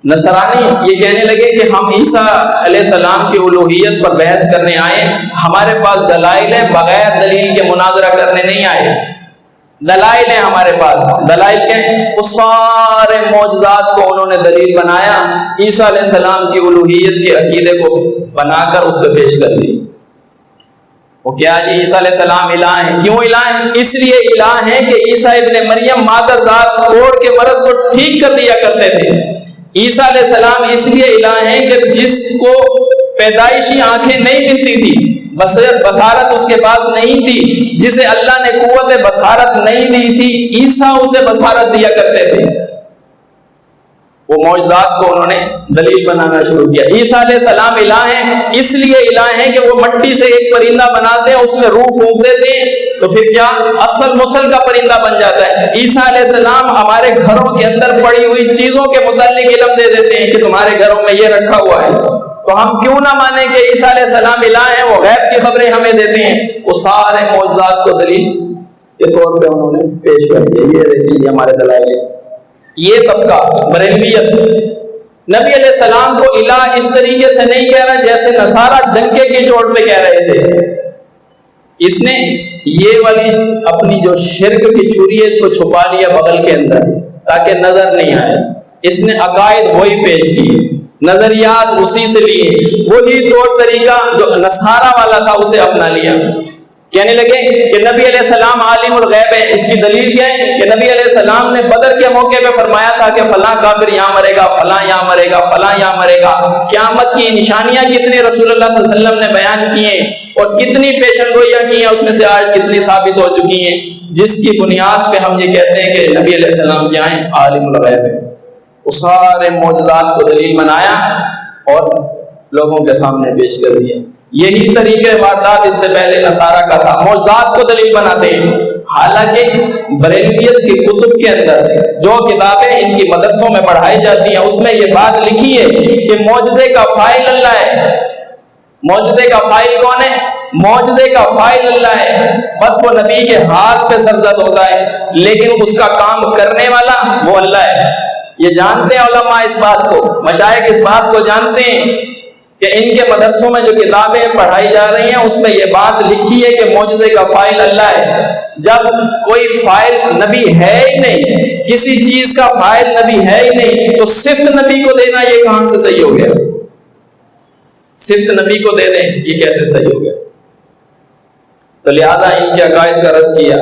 نصرانی یہ کہنے لگے کہ ہم عیسیٰ علیہ السلام کی الوہیت پر بحث کرنے آئے، ہمارے پاس دلائل ہے، بغیر دلیل کے مناظرہ کرنے نہیں آئے، دلائل ہیں ہمارے پاس۔ دلائل کیا ہیں؟ اس سارے معجزات کو انہوں نے دلیل بنایا، عیسیٰ علیہ السلام کی الوہیت کے عقیدے کو بنا کر اس پہ پیش کر دی۔ وہ کیا جی عیسیٰ علیہ السلام الہ ہیں؟ کیوں الہ ہیں؟ اس لیے الہ ہیں کہ عیسیٰ ابن مریم مادر ذات کوڑ کے مرض کو ٹھیک کر دیا کرتے تھے۔ عیسیٰ علیہ السلام اس لیے الہ ہیں کہ جس کو پیدائشی آنکھیں نہیں ملتی تھی، بصارت اس کے پاس نہیں تھی، جسے اللہ نے قوت بصارت نہیں دی تھی، عیسیٰ اسے بصارت دیا کرتے تھے۔ وہ معجزات کو انہوں نے دلیل بنانا شروع کیا۔ عیسیٰ علیہ السلام الہ ہیں، اس لیے الہ ہیں کہ وہ مٹی سے ایک پرندہ بناتے ہیں، اس میں روح پھونک دیتے ہیں تو پھر کیا اصل مسل کا پرندہ بن جاتا ہے۔ عیسیٰ علیہ السلام ہمارے گھروں کے اندر پڑی ہوئی چیزوں کے متعلق علم دے دیتے ہیں کہ تمہارے گھروں میں یہ رکھا ہوا ہے، تو ہم کیوں نہ مانیں کہ عیسیٰ علیہ السلام الہ ہیں؟ وہ غیب کی خبریں ہمیں دیتے ہیں۔ وہ سارے معجزات کو دلیل کے طور پہ انہوں نے پیش کر دیا۔ یہ دیکھیے ہمارے دلائل ہیں۔ یہ طبقہ بریلویت نبی علیہ السلام کو الہ اس طریقے سے نہیں کہہ رہا جیسے نصارہ ڈنکے کی چوٹ پہ کہہ رہے تھے۔ اس نے یہ والی اپنی جو شرک کی چھری ہے اس کو چھپا لیا بغل کے اندر تاکہ نظر نہیں آئے۔ اس نے عقائد وہی پیش کیے، نظریات اسی سے لیے، وہی طور طریقہ جو نصارہ والا تھا اسے اپنا لیا۔ کہنے لگے کہ نبی علیہ السلام عالم الغیب ہے۔ اس کی دلیل کیا ہے کہ نبی علیہ السلام نے بدر کے موقع پہ فرمایا تھا کہ فلاں کافر یہاں مرے گا، فلاں یہاں مرے گا، فلاں یہاں مرے گا۔ قیامت کی نشانیاں کتنی رسول اللہ صلی اللہ علیہ وسلم نے بیان کی ہیں اور کتنی پیشن گوئیاں کی ہیں، اس میں سے آج کتنی ثابت ہو چکی ہیں، جس کی بنیاد پہ ہم یہ کہتے ہیں کہ نبی علیہ السلام کیا ہیں؟ عالم الغیب ہے۔ وہ سارے معجزات کو دلیل بنایا اور لوگوں کے سامنے پیش کر دیا۔ یہی طریقہ واردات اس سے پہلے نصارہ کا تھا، معجزات کو دلیل بناتے ہیں۔ حالانکہ بریلویت کی کتب کے اندر جو کتابیں ان کی مدرسوں میں پڑھائی جاتی ہیں اس میں یہ بات لکھی ہے کہ معجزے کا فاعل اللہ ہے۔ معجزے کا فاعل کون ہے؟ معجزے کا فاعل اللہ ہے، بس وہ نبی کے ہاتھ پہ سرزد ہوتا ہے، لیکن اس کا کام کرنے والا وہ اللہ ہے۔ یہ جانتے ہیں علماء اس بات کو، مشائخ اس بات کو جانتے ہیں کہ ان کے مدرسوں میں جو کتابیں پڑھائی جا رہی ہیں اس میں یہ بات لکھی ہے کہ معجزے کا فاعل اللہ ہے۔ جب کوئی فاعل نبی ہے ہی نہیں، کسی چیز کا فاعل نبی ہے ہی نہیں، تو صفت نبی کو دینا یہ کہاں سے صحیح ہو گیا؟ صفت نبی کو دے دیں یہ کیسے صحیح ہو گیا؟ تو لہذا ان کے عقائد کا رد کیا۔